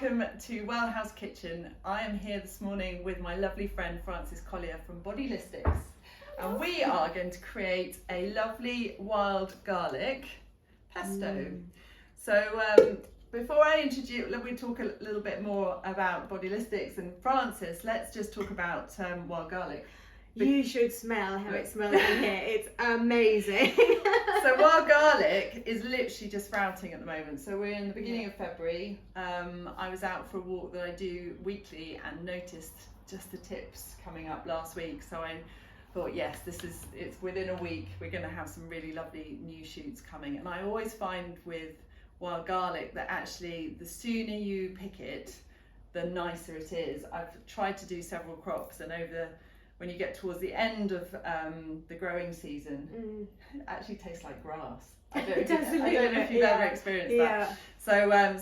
welcome to Well House Kitchen. I am here this morning with my lovely friend Frances Collier from Bodylistics, and we are going to create a lovely wild garlic pesto. So before I introduce, let me talk a little bit more about Bodylistics and Frances. Let's just talk about wild garlic. You should smell how it smells in here. It's amazing. So wild garlic is literally just sprouting at the moment. So we're in the beginning of February. I was out for a walk that I do weekly and noticed just the tips coming up last week. So I thought, yes, it's within a week. We're going to have some really lovely new shoots coming. And I always find with wild garlic that actually the sooner you pick it, the nicer it is. I've tried to do several crops, and when you get towards the end of the growing season, it actually tastes like grass. I don't know if you've ever experienced that.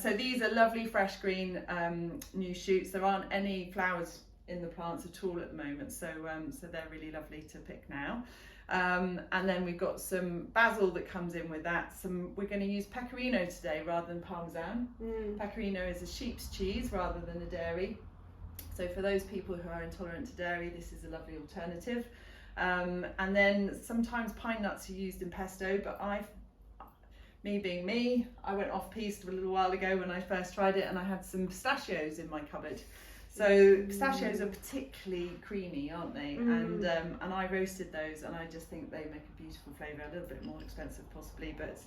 So these are lovely fresh green new shoots. There aren't any flowers in the plants at all at the moment, so they're really lovely to pick now. And then we've got some basil that comes in with that. We're going to use pecorino today rather than parmesan. Pecorino is a sheep's cheese rather than a dairy. So for those people who are intolerant to dairy, this is a lovely alternative. And then sometimes pine nuts are used in pesto, but me being me, I went off piste a little while ago when I first tried it, and I had some pistachios in my cupboard. So pistachios are particularly creamy, aren't they? And I roasted those, and I just think they make a beautiful flavour. A little bit more expensive possibly, but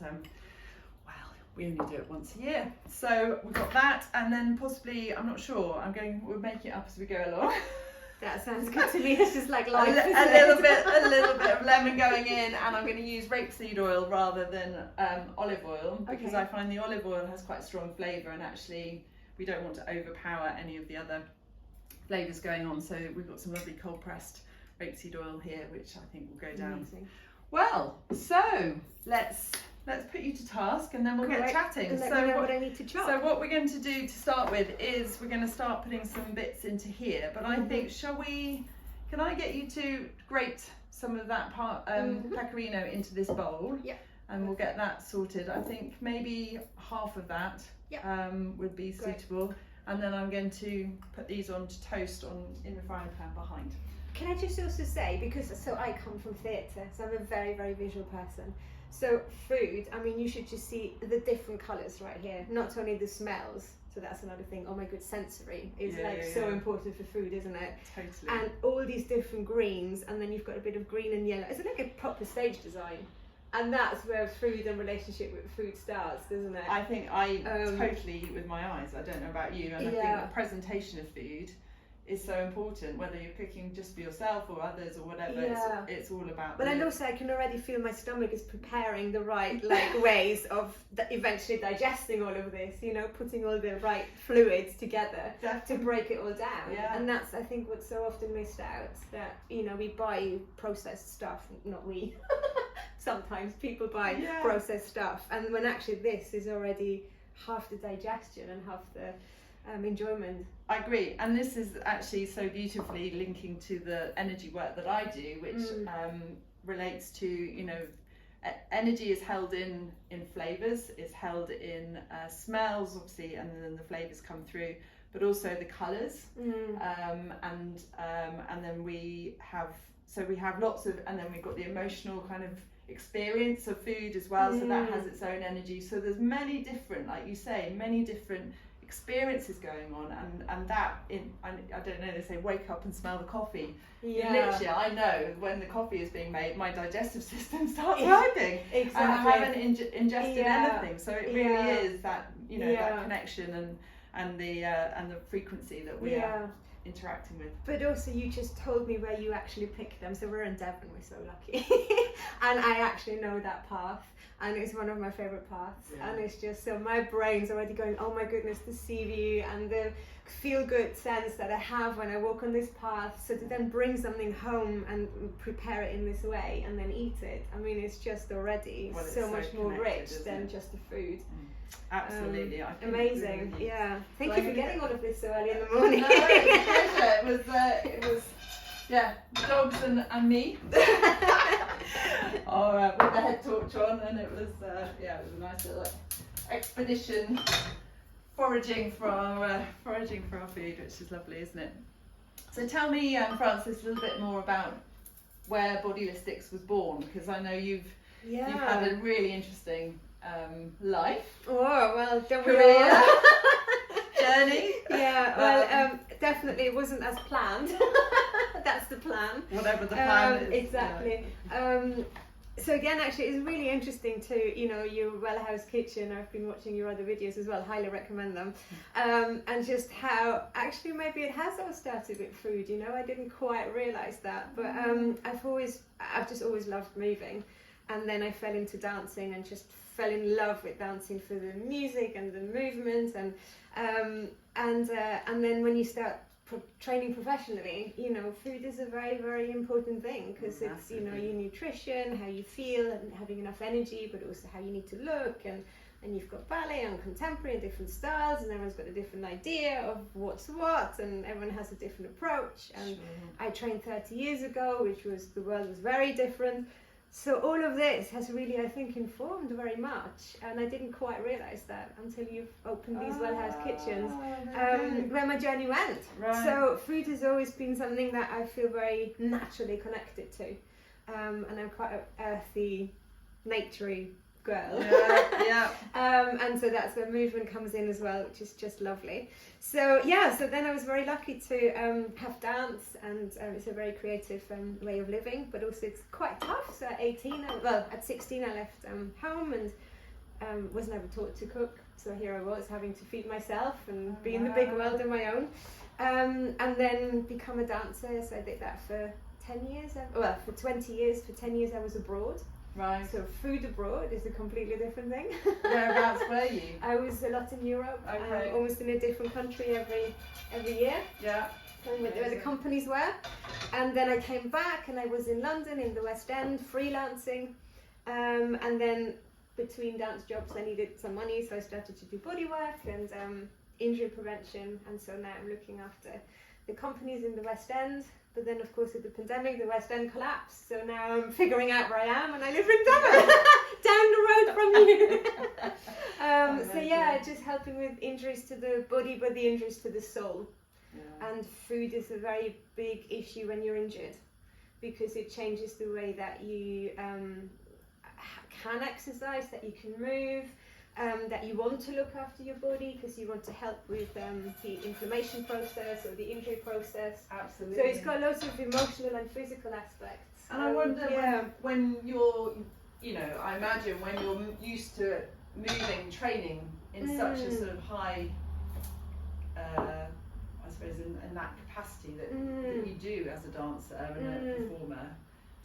we only do it once a year. So we've got that, and then possibly, I'm not sure, we'll make it up as we go along. That sounds good to me. It's just like life, a little bit of lemon going in, and I'm going to use rapeseed oil rather than olive oil, because I find the olive oil has quite a strong flavour, and actually we don't want to overpower any of the other flavours going on. So we've got some lovely cold pressed rapeseed oil here, which I think will go down. Amazing. Well, so let's put you to task, and then we'll get chatting. So what I need to chop. So what we're going to do to start with is we're going to start putting some bits into here. But I think, can I get you to grate some of that pecorino into this bowl? Yeah. And we'll get that sorted. I think maybe half of that would be suitable. And then I'm going to put these on to toast in the frying pan behind. Can I just also say, so I come from theatre, so I'm a very, very visual person. So food, I mean, you should just see the different colours right here, not only the smells. So that's another thing. Oh my god, sensory is so important for food, isn't it? Totally. And all these different greens, and then you've got a bit of green and yellow. It's like a proper stage design. And that's where food and relationship with food starts, doesn't it? I think I totally eat with my eyes. I don't know about you. And I think the presentation of food is so important, whether you're cooking just for yourself or others or whatever. It's all about. But and also I can already feel my stomach is preparing the right ways of eventually digesting all of this, putting all the right fluids together to break it all down. And that's, I think, what's so often missed out, that we buy processed stuff. Not we. Sometimes people buy processed stuff, and when actually this is already half the digestion and half the enjoyment. I agree, and this is actually so beautifully linking to the energy work that I do, which relates to energy is held in flavors, is held in smells, obviously, and then the flavors come through, but also the colors, and then we have lots of, and then we've got the emotional kind of experience of food as well, so that has its own energy. So there's many different, like you say, experiences going on, and that I don't know, they say wake up and smell the coffee. Literally, I know when the coffee is being made, my digestive system starts working. Exactly. And I haven't ingested anything, so it really is that that connection and the frequency that we are interacting with. But also, you just told me where you actually picked them, so we're in Devon, we're so lucky. And I actually know that path, and it's one of my favourite paths, and it's just, so my brain's already going, oh my goodness, the sea view and the feel good sense that I have when I walk on this path, so to then bring something home and prepare it in this way and then eat it, I mean, it's just already so much more rich than just the food. Absolutely. Amazing. Thank you for getting all of this so early in the morning. No, it was a pleasure. It was dogs and me. With the head torch on, and it was a nice little expedition foraging for our food, which is lovely, isn't it? So tell me, Frances, a little bit more about where Bodylistics was born, because I know you've had a really interesting life. Oh well, don't we all? Journey. Yeah, well, definitely it wasn't as planned. That's the plan. Whatever the plan is. Exactly. Yeah. So again, actually, it's really interesting to, your Well House Kitchen. I've been watching your other videos as well. Highly recommend them. And just how actually maybe it has all started with food. I didn't quite realise that, but I've just always loved moving, and then I fell into dancing and just fell in love with dancing for the music and the movement, and then when you start training professionally, food is a very, very important thing, because it's your nutrition, how you feel, and having enough energy, but also how you need to look, and you've got ballet and contemporary and different styles, and everyone's got a different idea of what's what, and everyone has a different approach. And I trained 30 years ago, the world was very different. So all of this has really, I think, informed very much, and I didn't quite realise that until you've opened these Well House Kitchens, where my journey went. Right. So food has always been something that I feel very naturally connected to, and I'm quite an earthy, naturey girl. Yeah. And so that's where movement comes in as well, which is just lovely. So then I was very lucky to have dance, and it's a very creative way of living, but also it's quite tough. So at 16 I left home and was never taught to cook. So here I was having to feed myself and be in the big world on my own, and then become a dancer. So I did that for 10 years. For 20 years. For 10 years I was abroad. Right. So food abroad is a completely different thing. Whereabouts were you? I was a lot in Europe. Okay. Almost in a different country every year. Yeah. Where the companies were. And then I came back and I was in London in the West End freelancing. And then between dance jobs I needed some money, so I started to do body work and injury prevention. And so now I'm looking after the companies in the West End. But then, of course, with the pandemic, the West End collapsed. So now I'm figuring out where I am, and I live in Devon, down the road from you. Just helping with injuries to the body, but the injuries to the soul. Yeah. And food is a very big issue when you're injured, because it changes the way that you can exercise, that you can move. That you want to look after your body, because you want to help with the inflammation process or the injury process. Absolutely. So it's got lots of emotional and physical aspects. And I wonder when you're, I imagine when you're used to moving, training in such a sort of high, I suppose in that capacity that you do as a dancer and a performer,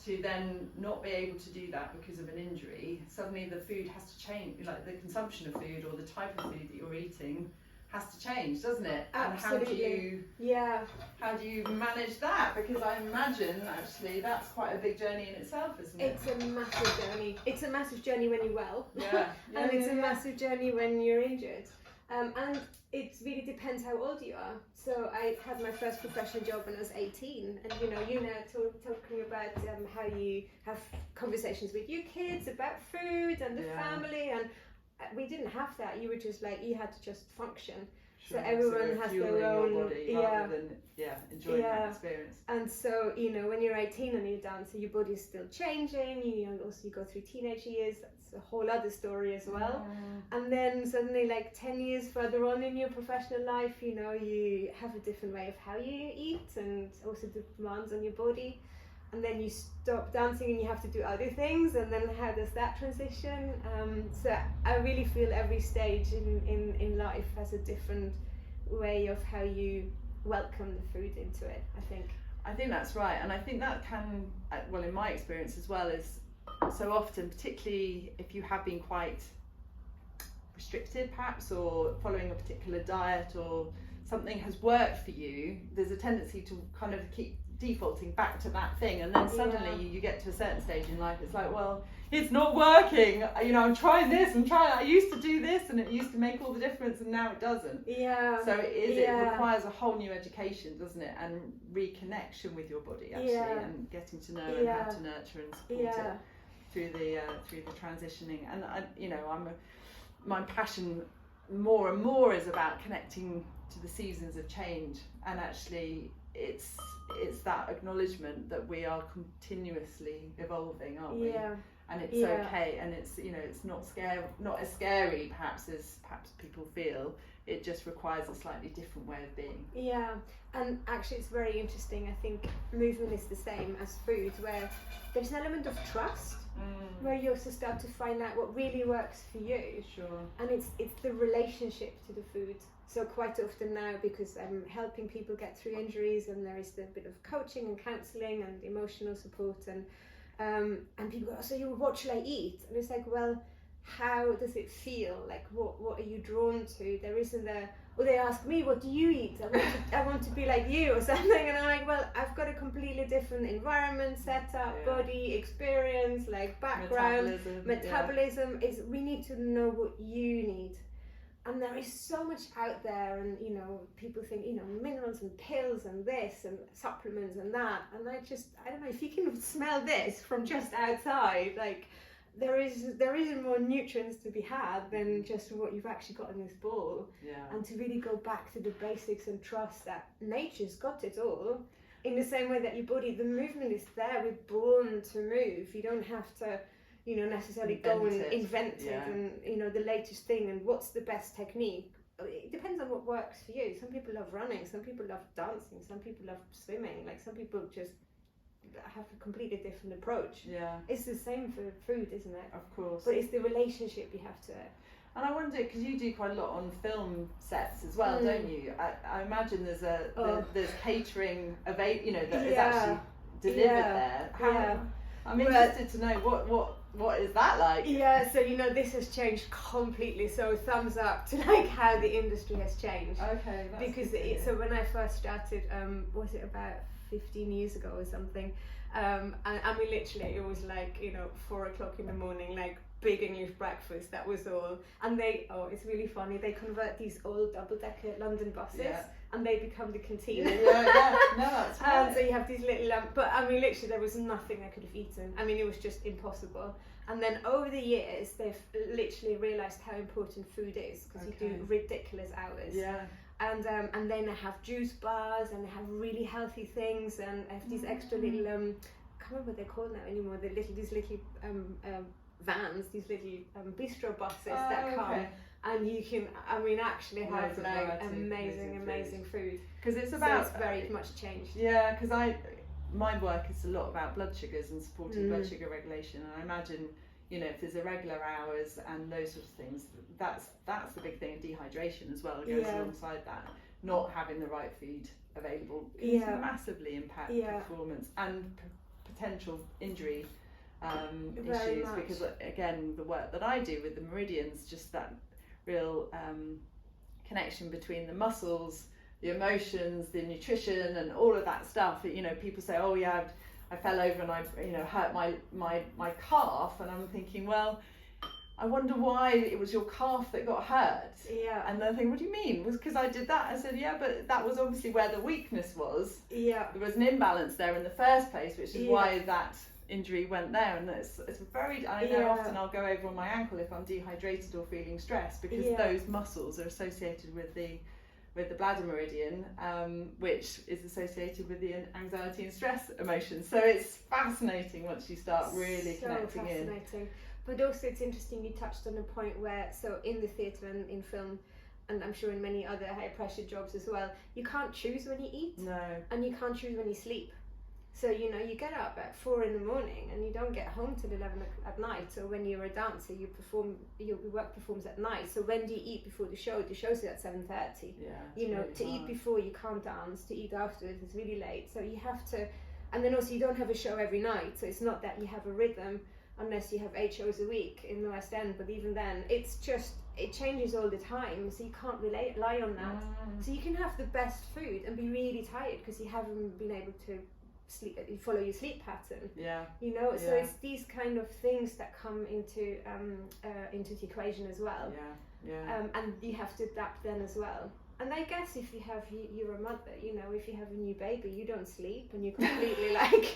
to then not be able to do that because of an injury, suddenly the food has to change, like the consumption of food or the type of food that you're eating has to change, doesn't it? Absolutely. And how do you manage that? Because I imagine actually that's quite a big journey in itself, isn't it? It's a massive journey. It's a massive journey when you're well. And it's a massive journey when you're injured. And it really depends how old you are. So I had my first professional job when I was 18, and you know talking about how you have conversations with your kids about food and the family, and we didn't have that. You were just you had to just function. Sure. So everyone has their own body rather than enjoying that experience. And so when you're 18 and you're dancer, your body's still changing. You go through teenage years. That's a whole other story as well. And then suddenly, 10 years further on in your professional life, you have a different way of how you eat, and also the demands on your body. And then you stop dancing and you have to do other things, and then how does that transition? So I really feel every stage in life has a different way of how you welcome the food into it, I think that's right. And I think that can, well, in my experience as well, is so often, particularly if you have been quite restricted perhaps, or following a particular diet, or something has worked for you, there's a tendency to kind of keep defaulting back to that thing, and then suddenly you get to a certain stage in life, it's like, well, it's not working, I'm trying this and I used to do this and it used to make all the difference, and now it doesn't. So it requires a whole new education, doesn't it, and reconnection with your body actually, and getting to know and how to nurture and support it through the transitioning. And my passion more and more is about connecting to the seasons of change, and actually it's that acknowledgement that we are continuously evolving, aren't we? And it's okay, and it's, you know, it's not as scary perhaps as people feel. It just requires a slightly different way of being. Yeah, and actually it's very interesting. I think movement is the same as food, where there's an element of trust, where you also start to find out what really works for you. Sure. And it's the relationship to the food. So quite often now, because I'm helping people get through injuries, and there is a bit of coaching and counselling and emotional support, and people go, oh, so what shall I eat? And it's like, well, how does it feel? Like, what are you drawn to? There isn't or they ask me, what do you eat? I want to be like you or something. And I'm like, well, I've got a completely different environment, setup, body, experience, like background, metabolism. We need to know what you need. And there is so much out there, and, you know, people think, you know, minerals and pills and this and supplements and that. And I don't know, if you can smell this from just outside, like, there is more nutrients to be had than just what you've actually got in this bowl. And to really go back to the basics and trust that nature's got it all. In the same way that your body, the movement is there. We're born to move. You don't have to, you know, necessarily go and invent it and, you know, the latest thing and what's the best technique. It depends on what works for you. Some people love running, some people love dancing, some people love swimming. Like, some people just have a completely different approach. It's the same for food, isn't it? Of course. But it's the relationship you have to it. And I wonder, because you do quite a lot on film sets as well, don't you? I imagine there's catering you know, that is actually delivered there. I'm interested to know what is that like? Yeah, so, you know, this has changed completely. So thumbs up to like how the industry has changed. Okay. Because so when I first started, was it about 15 years ago or something? And I mean, literally, it was like, you know, 4 o'clock in the morning, like big English breakfast. That was all. And it's really funny. They convert these old double-decker London buses. And they become the canteen. No, that's right. And so you have these little but I mean, literally, there was nothing I could have eaten. I mean, it was just impossible. And then over the years, they've literally realised how important food is, because you do ridiculous hours. And then they have juice bars, and they have really healthy things, and have these extra little I can't remember what they're called now anymore. These little vans, these little bistro buses that come. And you can, I mean, actually have like amazing food. Because it's very much changed. Yeah, because my work is a lot about blood sugars and supporting blood sugar regulation, and I imagine, you know, if there's irregular hours and those sorts of things, that's the big thing. And dehydration as well goes alongside that. Not having the right food available can massively impact performance and potential injury issues. Because again, the work that I do with the meridians, just that real connection between the muscles, the emotions, the nutrition, and all of that stuff. You know, people say, oh yeah, I fell over and I, you know, hurt my calf, and I'm thinking, well, I wonder why it was your calf that got hurt. And they're thinking, what do you mean? It was because I did that? I said, yeah, but that was obviously where the weakness was. There was an imbalance there in the first place, which is why that injury went there. And it's very, I know often I'll go over on my ankle if I'm dehydrated or feeling stressed, because those muscles are associated with the bladder meridian, which is associated with the anxiety and stress emotions. So it's fascinating once you start really connecting in. But also it's interesting, you touched on a point where, so in the theatre and in film, and I'm sure in many other high pressure jobs as well, you can't choose when you eat. And you can't choose when you sleep. So, you know, you get up at 4 in the morning and you don't get home till 11 at night. So when you're a dancer, your work performs at night. So when do you eat before the show? The show's at 7:30. You know, to eat before you can't dance, to eat afterwards it's really late. So you have to, and then also you don't have a show every night. So it's not that you have a rhythm, unless you have 8 shows a week in the West End. But even then, it changes all the time. So you can't rely on that. So you can have the best food and be really tired because you haven't been able to follow your sleep pattern. You know, so it's these kind of things that come into the equation as well. And you have to adapt then as well. And I guess if you have, you're a mother, you know, if you have a new baby, you don't sleep and you're completely like,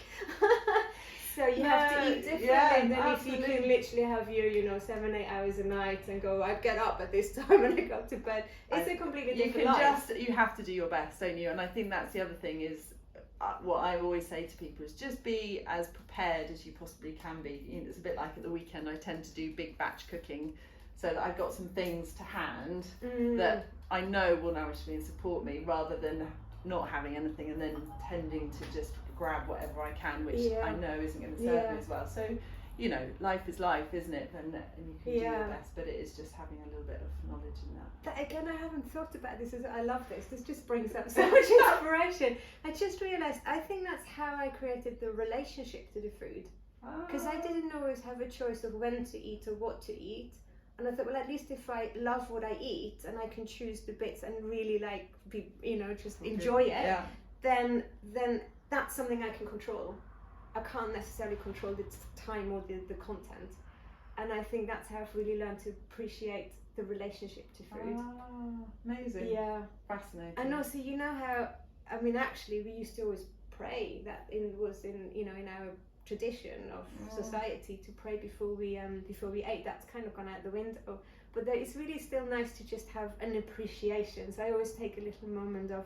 so you have to eat differently than absolutely. if you can literally have your, you know, 7-8 hours a night and go, I get up at this time and I go to bed. It's a completely different life. You have to do your best, don't you? And I think that's the other thing is, what I always say to people is just be as prepared as you possibly can be. You know, it's a bit like at the weekend I tend to do big batch cooking so that I've got some things to hand that I know will nourish me and support me, rather than not having anything and then tending to just grab whatever I can, which I know isn't going to serve me as well. So, you know, life is life, isn't it? And you can do your best, but it is just having a little bit of knowledge in that. But again, I haven't thought about this. I love this. This just brings up so much inspiration. I just realised, I think that's how I created the relationship to the food. Because I didn't always have a choice of when to eat or what to eat. And I thought, well, at least if I love what I eat and I can choose the bits and really like, you know, just enjoy it, then that's something I can control. I can't necessarily control the time or the content. And I think that's how I've really learned to appreciate the relationship to food. Amazing. Yeah. Fascinating. And also, you know how, I mean, actually, we used to always pray. That was in our tradition of society to pray before we ate. That's kind of gone out the window. But it's really still nice to just have an appreciation. So I always take a little moment of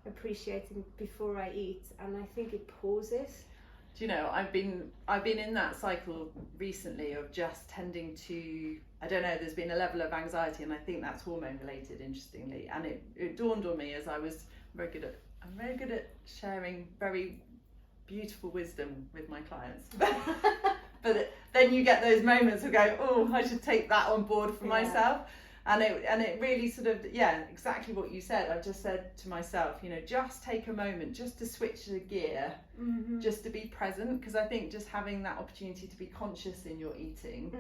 appreciating before I eat, and I think it pauses. Do you know, I've been in that cycle recently of just tending to, I don't know, there's been a level of anxiety, and I think that's hormone related, interestingly. And it dawned on me as I'm very good at sharing very beautiful wisdom with my clients. But then you get those moments of going, oh, I should take that on board for myself. And it really sort of, exactly what you said. I just said to myself, you know, just take a moment just to switch the gear, just to be present, because I think just having that opportunity to be conscious in your eating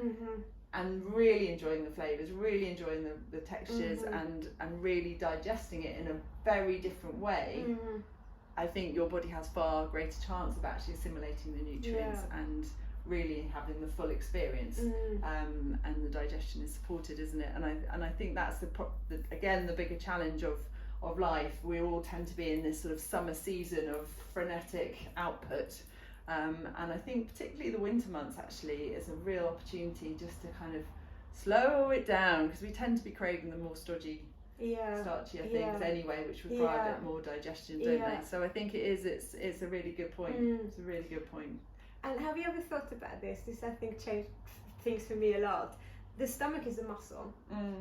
and really enjoying the flavours, really enjoying the textures and really digesting it in a very different way, I think your body has far greater chance of actually assimilating the nutrients and really having the full experience, and the digestion is supported, isn't it? And I think that's again the bigger challenge of life. We all tend to be in this sort of summer season of frenetic output, and I think particularly the winter months actually is a real opportunity just to kind of slow it down, because we tend to be craving the more starchier things anyway, which require a bit more digestion, don't they? So I think it's a really good point. It's a really good point. And have you ever thought about this? This, I think, changed things for me a lot. The stomach is a muscle.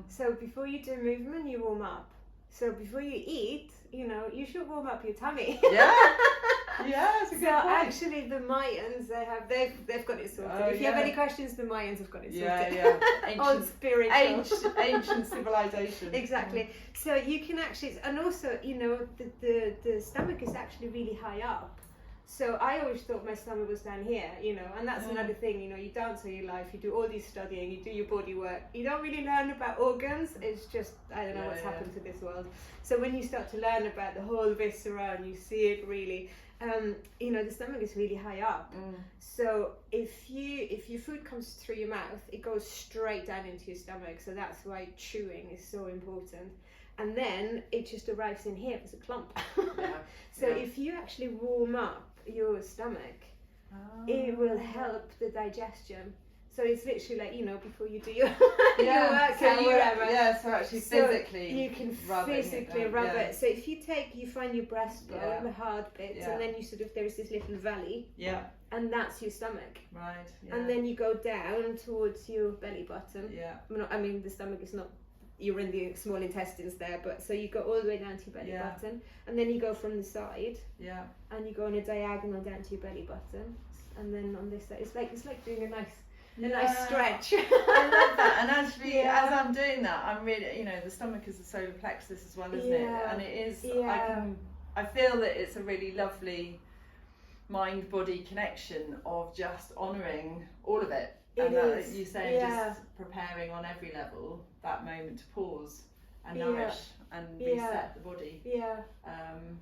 So before you do movement, you warm up. So before you eat, you know, you should warm up your tummy. It's a good point. Actually, the Mayans, they've got it sorted. If you have any questions, the Mayans have got it sorted. Old spiritual. Ancient civilization. Exactly. So you can actually, and also, you know, the stomach is actually really high up. So I always thought my stomach was down here, you know, and that's another thing, you know, you dance all your life, you do all this studying, you do your body work, you don't really learn about organs. It's just, I don't know what's happened to this world. So when you start to learn about the whole viscera and you see it really, you know, the stomach is really high up. So if your food comes through your mouth, it goes straight down into your stomach. So that's why chewing is so important. And then it just arrives in here as a clump. So if you actually warm up your stomach, it will help the digestion. So it's literally like, you know, before you do your workout, whatever. So actually physically you can physically rub it. So if you find your breastbone, the hard bits, and then you sort of, there's this little valley, and that's your stomach. Right. And then you go down towards your belly button. I mean, the stomach is not, you're in the small intestines there, but so you go all the way down to your belly button, and then you go from the side, and you go on a diagonal down to your belly button, and then on this side, it's like doing a nice stretch. I love that. And actually, as I'm doing that, I'm really, you know, the stomach is the solar plexus as well, isn't it? And it is. I feel that it's a really lovely mind-body connection of just honouring all of it. And that you say, just preparing on every level that moment to pause and nourish and reset the body.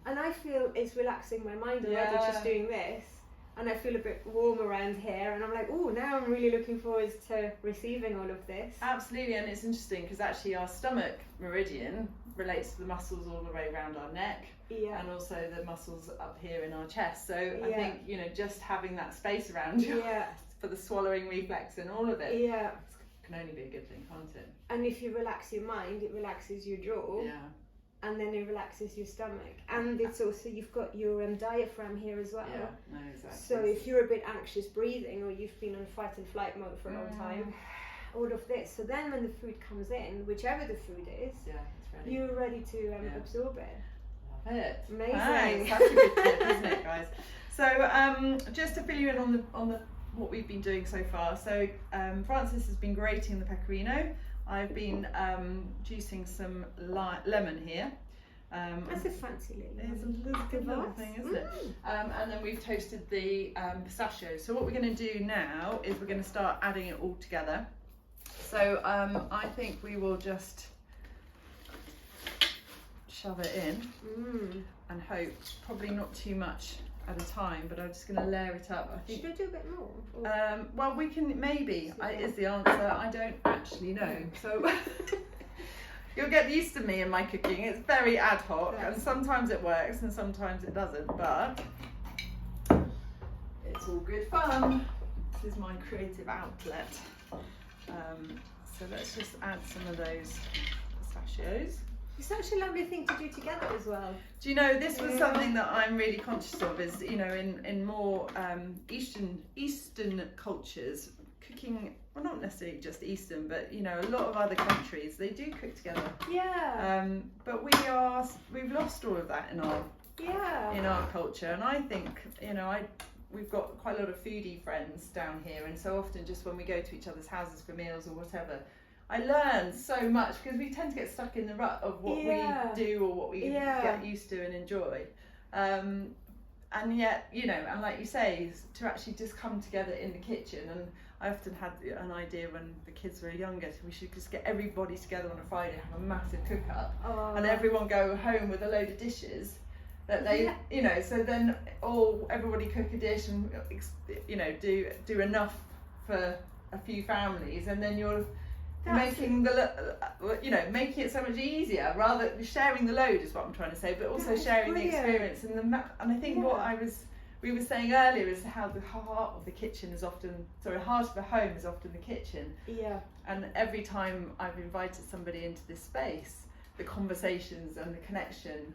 And I feel it's relaxing my mind already just doing this. and I feel a bit warm around here, and I'm like, oh, now I'm really looking forward to receiving all of this. Absolutely, and it's interesting because actually our stomach meridian relates to the muscles all the way around our neck, and also the muscles up here in our chest. So I think, you know, just having that space around you for the swallowing reflex and all of it, can only be a good thing, can't it? And if you relax your mind, it relaxes your jaw. And then it relaxes your stomach, and it's also, you've got your diaphragm here as well. No, exactly. So if you're a bit anxious breathing, or you've been on fight and flight mode for a long time, all of this. So then when the food comes in, whichever the food is, it's ready. You're ready to absorb it. Love it. Amazing. Thanks. That's a good tip, isn't it, guys? So just to fill you in on the what we've been doing so far. So Frances has been grating the pecorino. I've been juicing some lemon here. That's a fancy little. It's a good little thing, isn't it? And then we've toasted the pistachios. So what we're going to do now is we're going to start adding it all together. So I think we will just shove it in and hope, probably not too much at a time, but I'm just going to layer it up. I think. Should I do a bit more? Well, we can maybe. Is the answer. I don't actually know. So you'll get used to me and my cooking. It's very ad hoc, and sometimes it works and sometimes it doesn't. But it's all good fun. This is my creative outlet. So let's just add some of those pistachios. It's such a lovely thing to do together as well. Do you know, this was something that I'm really conscious of, is, you know, in more Eastern cultures, cooking, well, not necessarily just Eastern, but, you know, a lot of other countries, they do cook together. But we've lost all of that in our culture, and I think, you know, we've got quite a lot of foodie friends down here, and so often just when we go to each other's houses for meals or whatever, I learn so much, because we tend to get stuck in the rut of what we do or what we get used to and enjoy. And yet, you know, and like you say, to actually just come together in the kitchen. And I often had an idea when the kids were younger, we should just get everybody together on a Friday, have a massive cook up, and everyone go home with a load of dishes that they, you know, so then everybody cook a dish and, you know, do enough for a few families, and then you're making making it so much easier, rather sharing the load is what I'm trying to say, but also sharing the experience and I think what we were saying earlier is how the heart of the kitchen is often, heart of a home is often the kitchen. And every time I've invited somebody into this space, the conversations and the connection,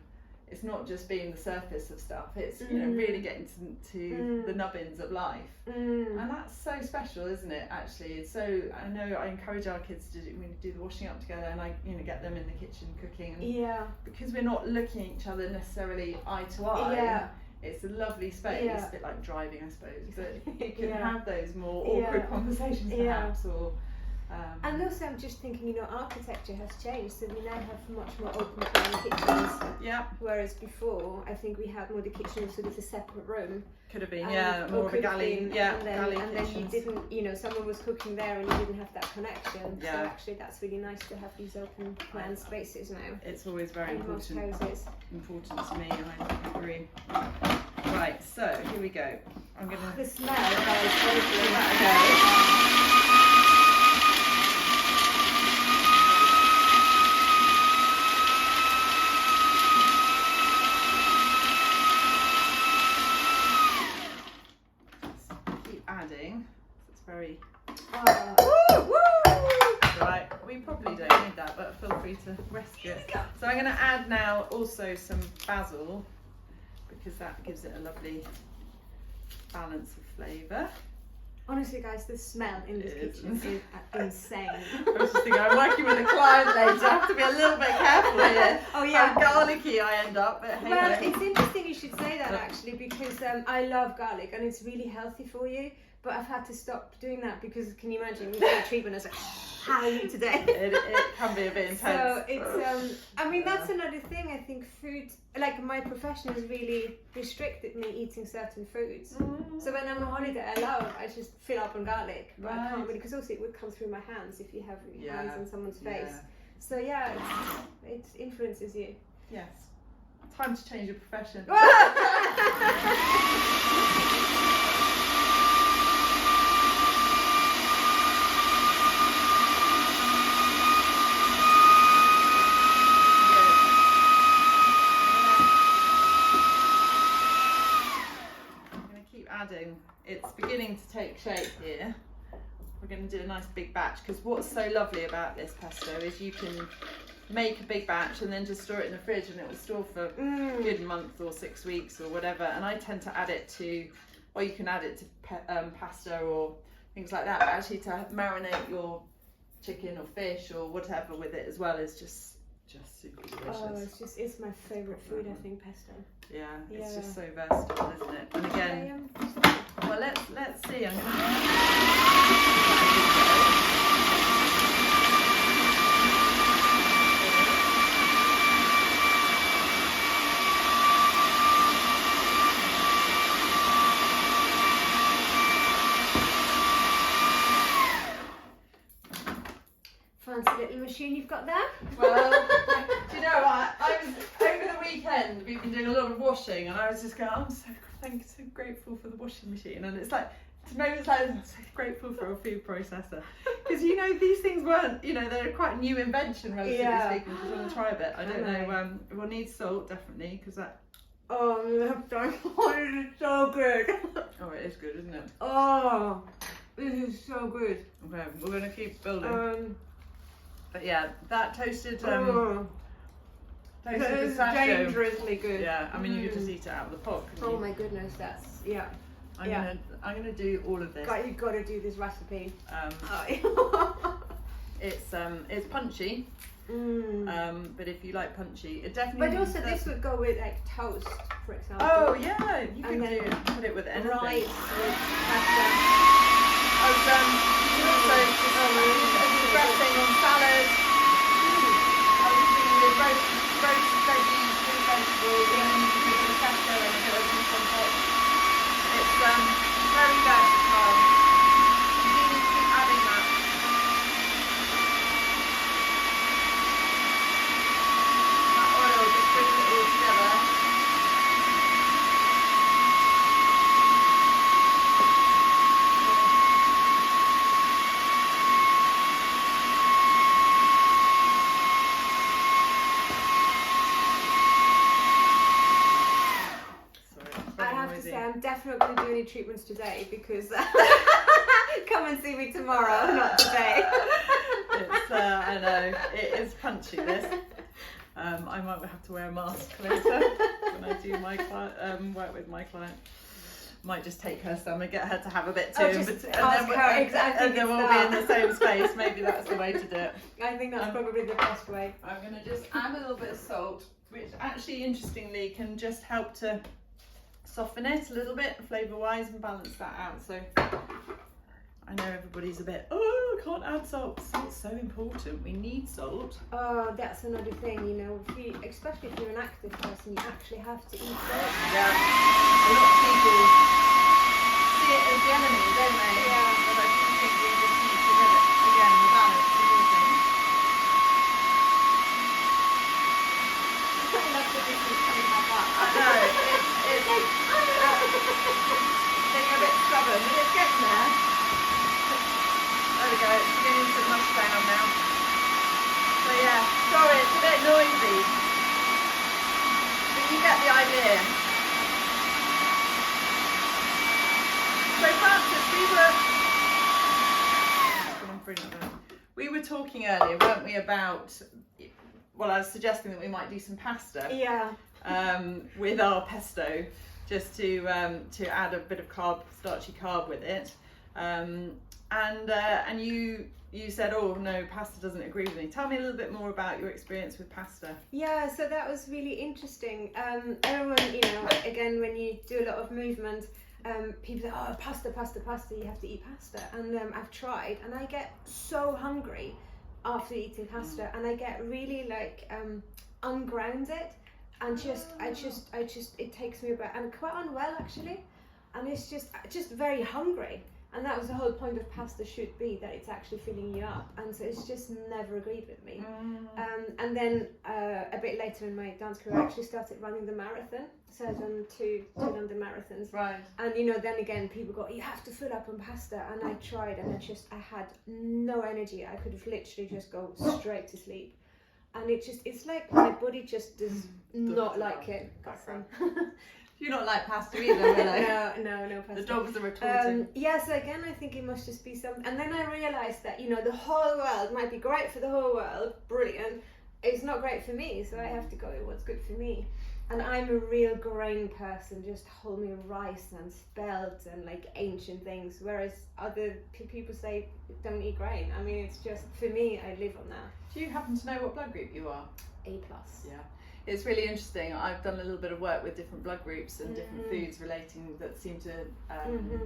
it's not just being the surface of stuff, it's you know, really getting to the nubbins of life, and that's so special, isn't it? Actually, so I know I encourage our kids to do the washing up together, and I, you know, get them in the kitchen cooking, and because we're not looking at each other necessarily eye to eye. It's a lovely space, a bit like driving, I suppose, but you can have those more awkward conversations perhaps, or and also I'm just thinking, you know, architecture has changed, so we now have much more open plan kitchens. Whereas before, I think we had more the kitchen as sort of a separate room. Could have been, more of a galley. And then you didn't, you know, someone was cooking there and you didn't have that connection. So actually, that's really nice to have these open plan spaces now. It's always very important to me, and I agree. Right, so here we go. I'm gonna. The smell, guys. Very right, we probably don't need that, but feel free to rescue it. So I'm going to add now also some basil, because that gives it a lovely balance of flavour. Honestly, guys, the smell in this kitchen is insane. I was just thinking, I'm working with a client later, I have to be a little bit careful here. How garlicky I end up. But hey, well, it's interesting you should say that, actually, because I love garlic and it's really healthy for you. But I've had to stop doing that because, can you imagine, you get a treatment as how are you today? It can be a bit intense. So it's, I mean, that's another thing. I think food, like my profession has really restricted me eating certain foods. So when I'm on holiday, I just fill up on garlic. But I can't really, because also it would come through my hands if you have your hands on someone's face. So it influences you. Yes. Time to change your profession. Adding, it's beginning to take shape here. We're going to do a nice big batch, because what's so lovely about this pesto is you can make a big batch and then just store it in the fridge, and it will store for a good month or 6 weeks or whatever. And I tend to add it to, well, you can add it to pasta or things like that, but actually to marinate your chicken or fish or whatever with it as well is just super delicious. It's my favourite food, I think, pesto. Yeah, it's just so versatile, isn't it? And again, well, let's see. I'm fancy little machine you've got there. Well, do you know what? I was over the weekend. We've been doing a lot of washing, and I was just going, I'm so grateful for the washing machine. And it's like, to me, it's like, I'm so grateful for a food processor, because these things weren't, they're quite a new invention, relatively speaking. If you want to try a bit, I don't know. We'll need salt definitely, because that. Oh, it is so good. Oh, it is good, isn't it? Oh, this is so good. Okay, we're going to keep building. But yeah, that toasted pistachio. Dangerously good. Yeah, I mean you could just eat it out of the pot. Oh my goodness, that's I'm gonna do all of this. You've got to do this recipe. It's punchy. But if you like punchy, it definitely. But also this would go with like toast, for example. Oh yeah, you could put it with anything. Rice with pasta. Also dressing on salad. I was thinking with roast veggies, green vegetables, and then you can put the pesto and the herbs on top. It's very versatile. You do need to keep adding that. That oil just brings it all together. I'm definitely not going to do any treatments today, because come and see me tomorrow, not today. I know, it is punchy this. I might have to wear a mask later when I do my work with my client. Might just take her some and get her to have a bit too, and then we'll be in the same space. Maybe that's the way to do it. I think that's probably the best way. I'm going to just add a little bit of salt, which actually interestingly can just help to soften it a little bit flavour wise and balance that out. So I know everybody's a bit, I can't add salt. Salt's so important. We need salt. Oh, that's another thing, especially if you're an active person, you actually have to eat salt. Yeah. A lot of people see it as the enemy, don't they? Yeah. But I do think we just need to get it again, the balance of all things. I love that this is coming back up. I know, it's getting a bit stubborn, but it's getting there. There we go, it's beginning to mush down now. So yeah, sorry, it's a bit noisy, but you get the idea. So Frances, we were talking earlier, weren't we, about, well, I was suggesting that we might do some pasta. Yeah. With our pesto, just to add a bit of starchy carb with it, and you said, oh no, pasta doesn't agree with me. Tell me a little bit more about your experience with pasta. Yeah, so that was really interesting. Everyone, again, when you do a lot of movement, people say, oh, pasta, you have to eat pasta. And I've tried, and I get so hungry after eating pasta, and I get really ungrounded. And it takes me about, and quite unwell actually, and it's just very hungry. And that was the whole point of pasta, should be that it's actually filling you up. And so it's just never agreed with me. And then a bit later in my dance career, I actually started running the marathon. So I've done two London marathons. Right. And you know, then again, people go, you have to fill up on pasta. And I tried, and I had no energy. I could have literally just go straight to sleep. And it's like my body just does not like it. You don't like pasta either, really? No pasta. The dogs are retorting. So again, I think it must just be something. And then I realised that, you know, the whole world might be great for the whole world, brilliant. It's not great for me, so I have to go with what's good for me. And I'm a real grain person, just hold me rice and spelt and like ancient things, whereas other people say don't eat grain. I mean, it's just, for me, I live on that. Do you happen to know what blood group you are? A+. Yeah. It's really interesting. I've done a little bit of work with different blood groups and different foods relating that seem to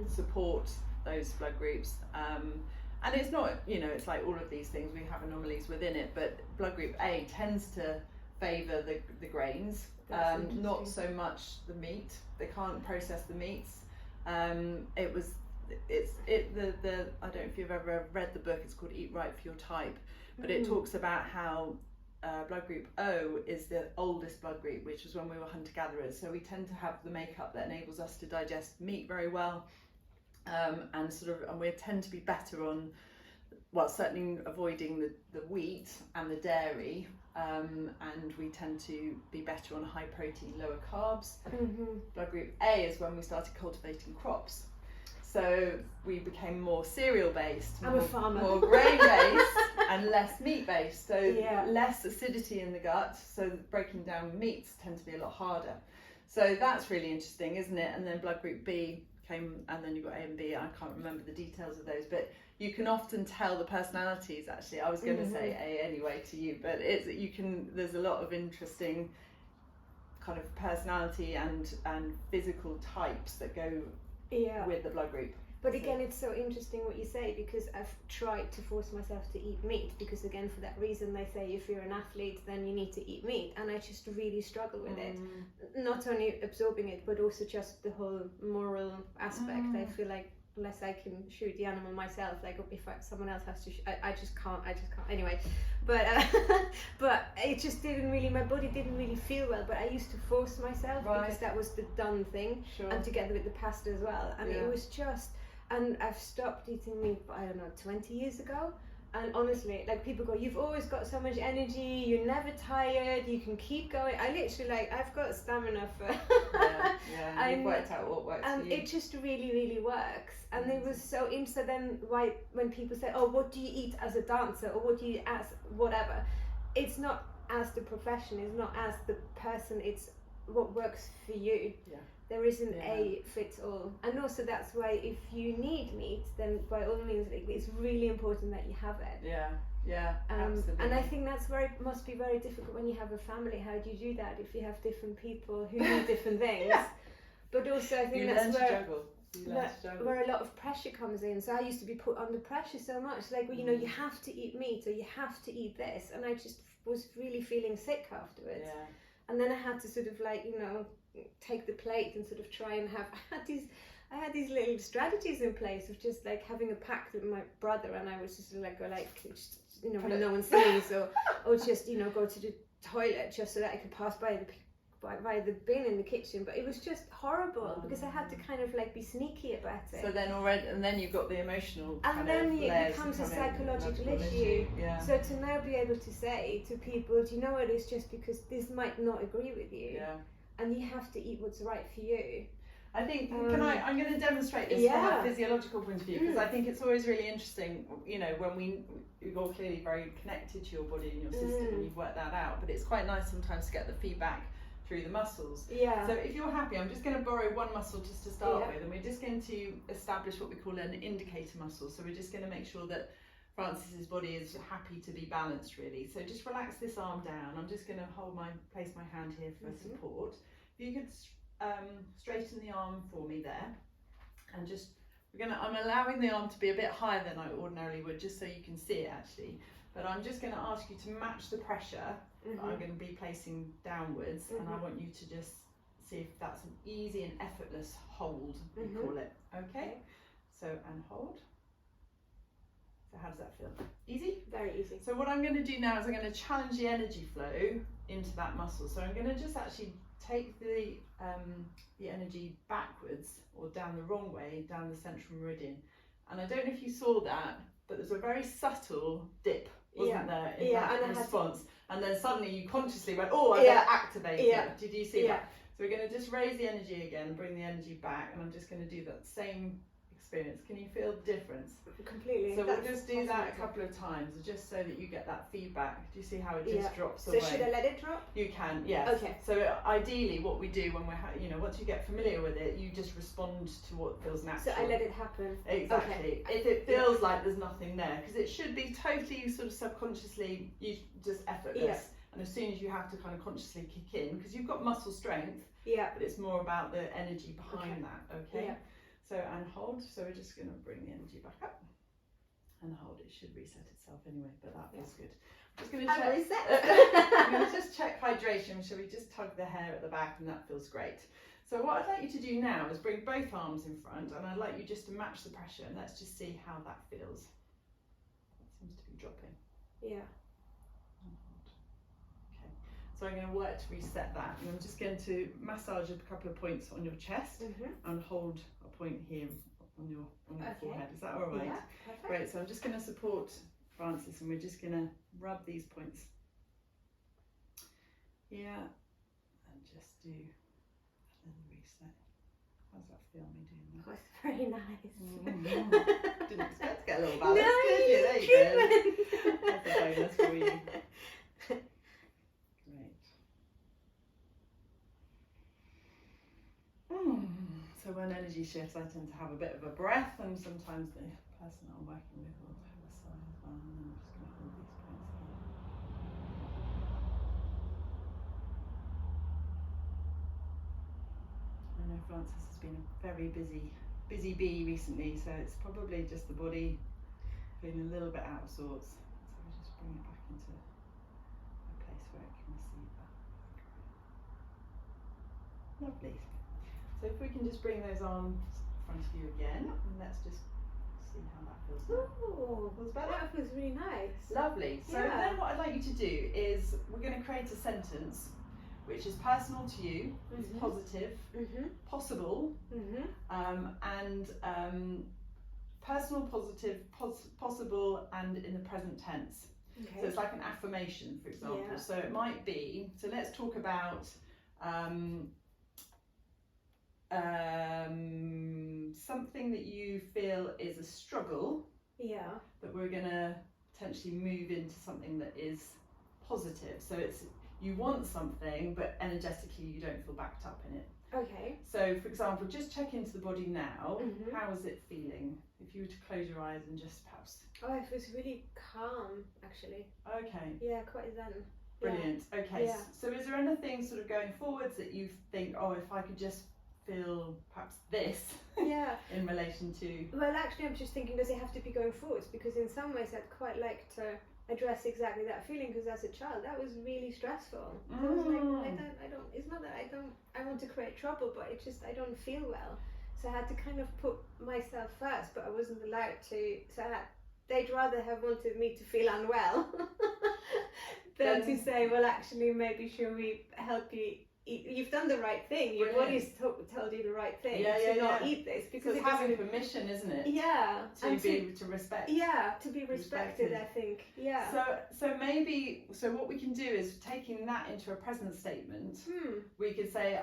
support those blood groups. And it's not, you know, it's like all of these things, we have anomalies within it, but blood group A tends to favour the grains, not so much the meat. They can't process the meats. I don't know if you've ever read the book, it's called Eat Right for Your Type, but it talks about how blood group O is the oldest blood group, which was when we were hunter-gatherers. So we tend to have the makeup that enables us to digest meat very well, and we tend to be better on, well, certainly avoiding the wheat and the dairy, and we tend to be better on high protein, lower carbs. Blood group A is when we started cultivating crops. So we became more cereal based, I'm a farmer. More grain based and less meat based. So less acidity in the gut. So breaking down meats tend to be a lot harder. So that's really interesting, isn't it? And then blood group B came, and then you've got A and B. I can't remember the details of those, but you can often tell the personalities. Actually, I was going to say A anyway to you, but there's a lot of interesting kind of personality and physical types that go with the blood group. But again, it's so interesting what you say, because I've tried to force myself to eat meat, because again, for that reason, they say if you're an athlete, then you need to eat meat, and I just really struggle with it. Not only absorbing it, but also just the whole moral aspect. I feel like unless I can shoot the animal myself, like if someone else has to, I just can't. Anyway, but it just didn't really. My body didn't really feel well. But I used to force myself because that was the done thing, and together with the pasta as well. And it was just. And I've stopped eating meat, I don't know, 20 years ago. And honestly, like people go, you've always got so much energy, you're never tired, you can keep going. I literally, like, I've got stamina for... You've worked out what works and for you. it just really, really works. And it was so interesting. Then when people say, oh, what do you eat as a dancer? Or what do you eat as whatever? It's not as the profession, it's not as the person, it's what works for you. There isn't a fits all, and also that's why if you need meat, then by all means, it's really important that you have it. Absolutely. And I think must be very difficult when you have a family. How do you do that if you have different people who need different things? But also, I think that's where a lot of pressure comes in. So I used to be put under pressure so much, like, well, you know, you have to eat meat or you have to eat this, and I just was really feeling sick afterwards. And then I had to sort of, like, you know, take the plate and sort of try and have. I had these little strategies in place of just like having a pact with my brother, and I was just like go like, you know, when no one sees, or just, you know, go to the toilet just so that I could pass by the bin in the kitchen. But it was just horrible because I had to kind of like be sneaky about it. So then you've got the emotional and then it becomes a psychological issue. So to now be able to say to people, do you know what, it's just because this might not agree with you, and you have to eat what's right for you. I think, I'm going to demonstrate this from a physiological point of view, because I think it's always really interesting, you know, when you're clearly very connected to your body and your system and you've worked that out, but it's quite nice sometimes to get the feedback through the muscles. So if you're happy, I'm just going to borrow one muscle just to start with, and we're just going to establish what we call an indicator muscle. So we're just going to make sure that Frances's body is happy to be balanced, really. So just relax this arm down. I'm just going to place my hand here for support. If you could straighten the arm for me there, and just I'm allowing the arm to be a bit higher than I ordinarily would, just so you can see it actually. But I'm just going to ask you to match the pressure that I'm going to be placing downwards, and I want you to just see if that's an easy and effortless hold, we call it. Okay. So, and hold. So how does that feel? Easy? Very easy. So what I'm going to do now is I'm going to challenge the energy flow into that muscle. So I'm going to just actually take the energy backwards or down the wrong way, down the central meridian. And I don't know if you saw that, but there's a very subtle dip, wasn't there, in that response. And then suddenly you consciously went, oh, I'm going to activate it. Did you see that? So we're going to just raise the energy again, bring the energy back, and I'm just going to do that same experience. Can you feel the difference? Completely. So we'll just do that a couple of times, just so that you get that feedback. Do you see how it just drops away? So should I let it drop? You can, yes. Okay. So ideally, what we do when we're, once you get familiar with it, you just respond to what feels natural. So I let it happen. Exactly. Okay. If it feels like there's nothing there, because it should be totally sort of subconsciously, just effortless. Yeah. And as soon as you have to kind of consciously kick in, because you've got muscle strength, but it's more about the energy behind that. Okay. Yeah. So, and hold. So we're just going to bring the energy back up and hold. It should reset itself anyway, but that feels good. I'm just going to check. Reset. I'm going to just check hydration. Shall we just tug the hair at the back, and that feels great. So what I'd like you to do now is bring both arms in front, and I'd like you just to match the pressure, and let's just see how that feels. It seems to be dropping. Yeah. Okay. So I'm going to work to reset that, and I'm just going to massage a couple of points on your chest and hold a point here on your forehead. Is that all right? Yeah, perfect. Great. So I'm just going to support Frances, and we're just going to rub these points here and just do a little reset. How does that feel, me doing that? Oh, it's very nice. Didn't expect to get a little balance, No, did you? There you go. That's a bonus for you. Great. So when energy shifts, I tend to have a bit of a breath, and sometimes the person that I'm working with will have a sigh as well. And then I'm just going to hold these points here. I know Frances has been a very busy bee recently, so it's probably just the body feeling a little bit out of sorts. So we just bring it back into a place where it can receive that. Lovely. So if we can just bring those arms in front of you again, and let's just see how that feels now. Ooh, Feels better? that feels really nice. Lovely. So then what I'd like you to do is we're going to create a sentence which is personal to you, is positive, possible, and personal, positive, possible, and in the present tense. Okay. So it's like an affirmation, for example. Yeah. So it might be, so let's talk about something that you feel is a struggle, that we're going to potentially move into something that is positive. So it's, you want something, but energetically you don't feel backed up in it. Okay. So for example, just check into the body now. How is it feeling? If you were to close your eyes and just perhaps... Oh, it feels really calm, actually. Okay. Yeah, quite zen. Brilliant. Yeah. Okay. Yeah. So is there anything sort of going forwards that you think, oh, if I could just feel perhaps this in relation to... Well, actually, I'm just thinking, does it have to be going forwards? Because in some ways I'd quite like to address exactly that feeling, because as a child that was really stressful. I was like, I don't, it's not that I want to create trouble, but it just, I don't feel well. So I had to kind of put myself first, but I wasn't allowed to, so they'd rather have wanted me to feel unwell than to say, well, actually, maybe should we help you? You've done the right thing. Your body's told you the right thing to not eat this, because it's having permission, isn't it? Yeah, to be able to respect. Yeah, to be respected. I think. Yeah. So maybe what we can do is, taking that into a present statement, we could say,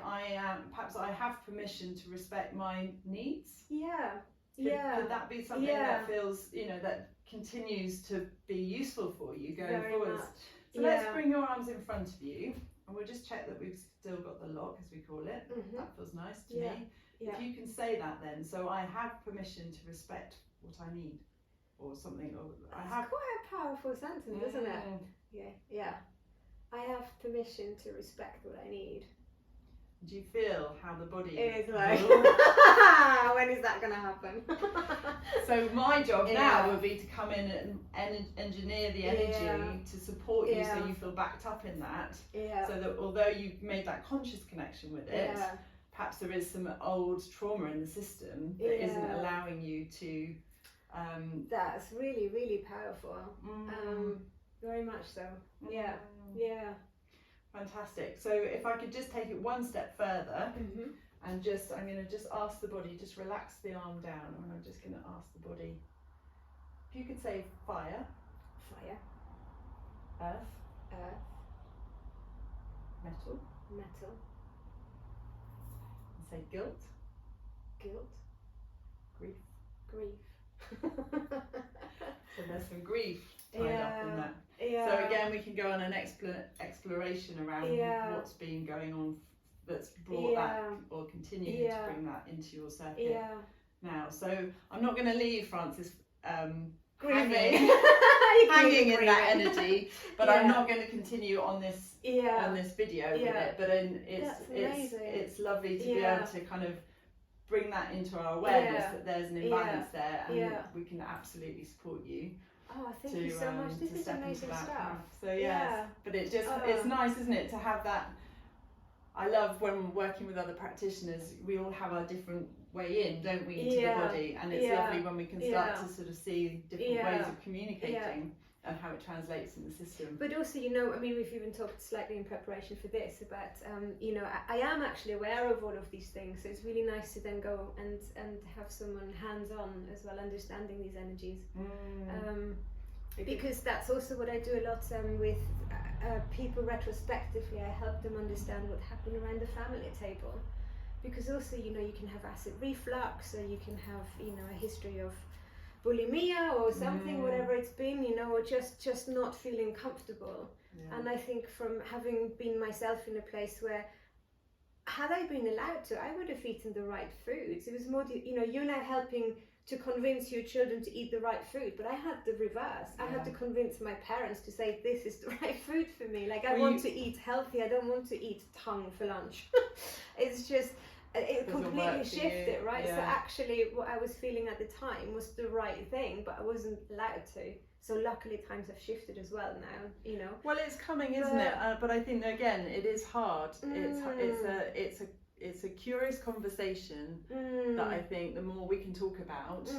perhaps I have permission to respect my needs. Yeah. Could that be something that feels, that continues to be useful for you going forwards? So let's bring your arms in front of you. And we'll just check that we've still got the lock, as we call it. That feels nice to me. Yeah. If you can say that then, so I have permission to respect what I need, or something. Or That's quite a powerful sentence, isn't it? Yeah. I have permission to respect what I need. Do you feel how the body is like, when is that going to happen? So my job now would be to come in and engineer the energy to support you, so you feel backed up in that. So that although you've made that conscious connection with it, perhaps there is some old trauma in the system that isn't allowing you to. That's really, really powerful. Very much so. Yeah. Fantastic. So if I could just take it one step further, and I'm going to just ask the body, just relax the arm down, and I'm just going to ask the body, if you could say fire, earth, metal, and say guilt, grief. So there's some grief tied up in that. So again, we can go on an exploration around what's been going on that's brought that or continued to bring that into your circuit now. So I'm not going to leave Frances hanging in that energy, but I'm not going to continue on this video with it. But it's lovely to be able to kind of bring that into our awareness that there's an imbalance there, and we can absolutely support you. Oh, thank you so much. This is amazing stuff. So but it's nice, isn't it, to have that. I love when working with other practitioners, we all have our different way in, don't we, into the body, and it's lovely when we can start to sort of see different ways of communicating and how it translates in the system. But also, you know, I mean, we've even talked slightly in preparation for this about, you know, I am actually aware of all of these things, so it's really nice to then go and have someone hands-on as well, understanding these energies. Because that's also what I do a lot with people retrospectively. I help them understand what happened around the family table. Because also, you know, you can have acid reflux, or you can have, you know, a history of bulimia or something, whatever it's been, you know, or just not feeling comfortable. And I think from having been myself in a place where, had I been allowed to, I would have eaten the right foods. It was more, you know, you're now helping to convince your children to eat the right food, but I had the reverse. I had to convince my parents to say, this is the right food for me. Like, I want to eat healthy, I don't want to eat tongue for lunch. It's just, it completely shifted, right? So actually what I was feeling at the time was the right thing, but I wasn't allowed to. So luckily times have shifted as well now, you know. Well, it's coming, isn't it? But I think, again, it is hard. It's a curious conversation that I think the more we can talk about,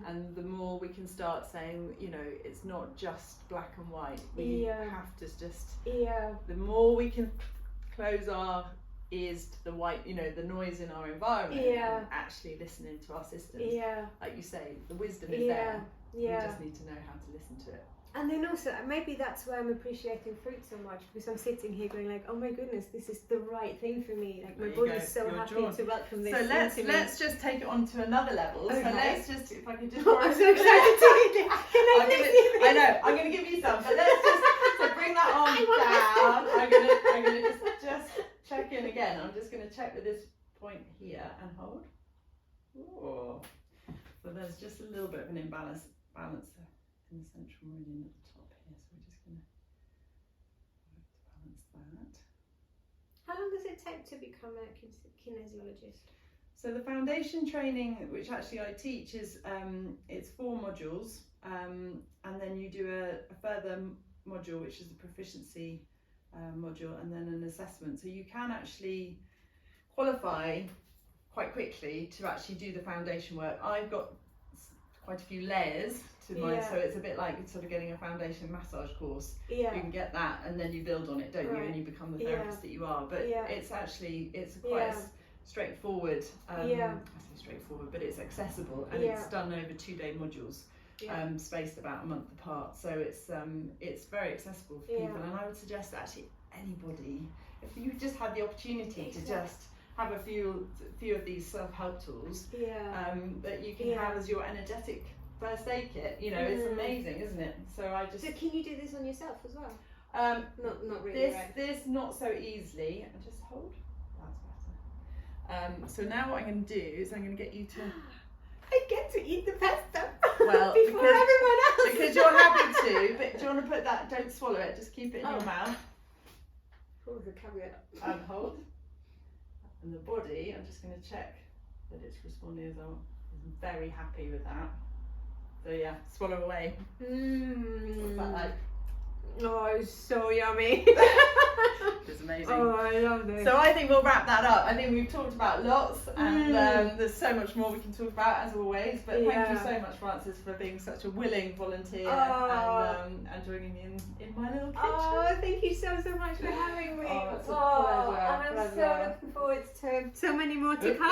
and the more we can start saying, you know, it's not just black and white. We have to just, the more we can close our ears to the white, you know, the noise in our environment, and actually listening to our systems. Like you say, the wisdom is there. We just need to know how to listen to it. And then also, maybe that's why I'm appreciating fruit so much, because I'm sitting here going like, oh my goodness, this is the right thing for me. Like, my body's so happy to welcome this. So let's just take it on to another level. Okay. So let's just, if I could just I'm so excited to eat it. I know, I'm going to give you some, but let's just, so bring that arm down. I'm going to just check in again. I'm just going to check with this point here and hold. Ooh. So there's just a little bit of an balance there in the central meridian at the top here. So we're just going to balance that. How long does it take to become a kinesiologist? So the foundation training, which actually I teach, is it's 4 modules, and then you do a further module, which is the proficiency module, and then an assessment. So you can actually qualify quite quickly to actually do the foundation work. I've got quite a few layers to mine, so it's a bit like sort of getting a foundation massage course. You can get that, and then you build on it, don't you? And you become the therapist that you are. But it's actually, it's quite straightforward. I say straightforward, but it's accessible, and it's done over 2-day modules, spaced about a month apart. So it's very accessible for people, and I would suggest actually anybody, if you just had the opportunity to just have a few of these self-help tools that you can have as your energetic first aid kit. You know, it's amazing, isn't it? So So can you do this on yourself as well? Not really. This not so easily. I just hold. That's better. So now what I'm going to do is I'm going to get you to. I get to eat the pesto. Well, before everyone else. Because you're happy to. But do you want to put that? Don't swallow it. Just keep it in your mouth. Oh, the caveat. And hold. And the body, I'm just going to check that it's responding as well. I'm very happy with that. So yeah, swallow away. What's that like? Oh, it's so yummy. is amazing. Oh, I love this. So I think we'll wrap that up. I think we've talked about lots, and there's so much more we can talk about as always. But thank you so much, Frances, for being such a willing volunteer and joining me in my little kitchen. Oh, thank you so much for having me. Oh, it's a pleasure. And I'm so looking forward to so many more to come.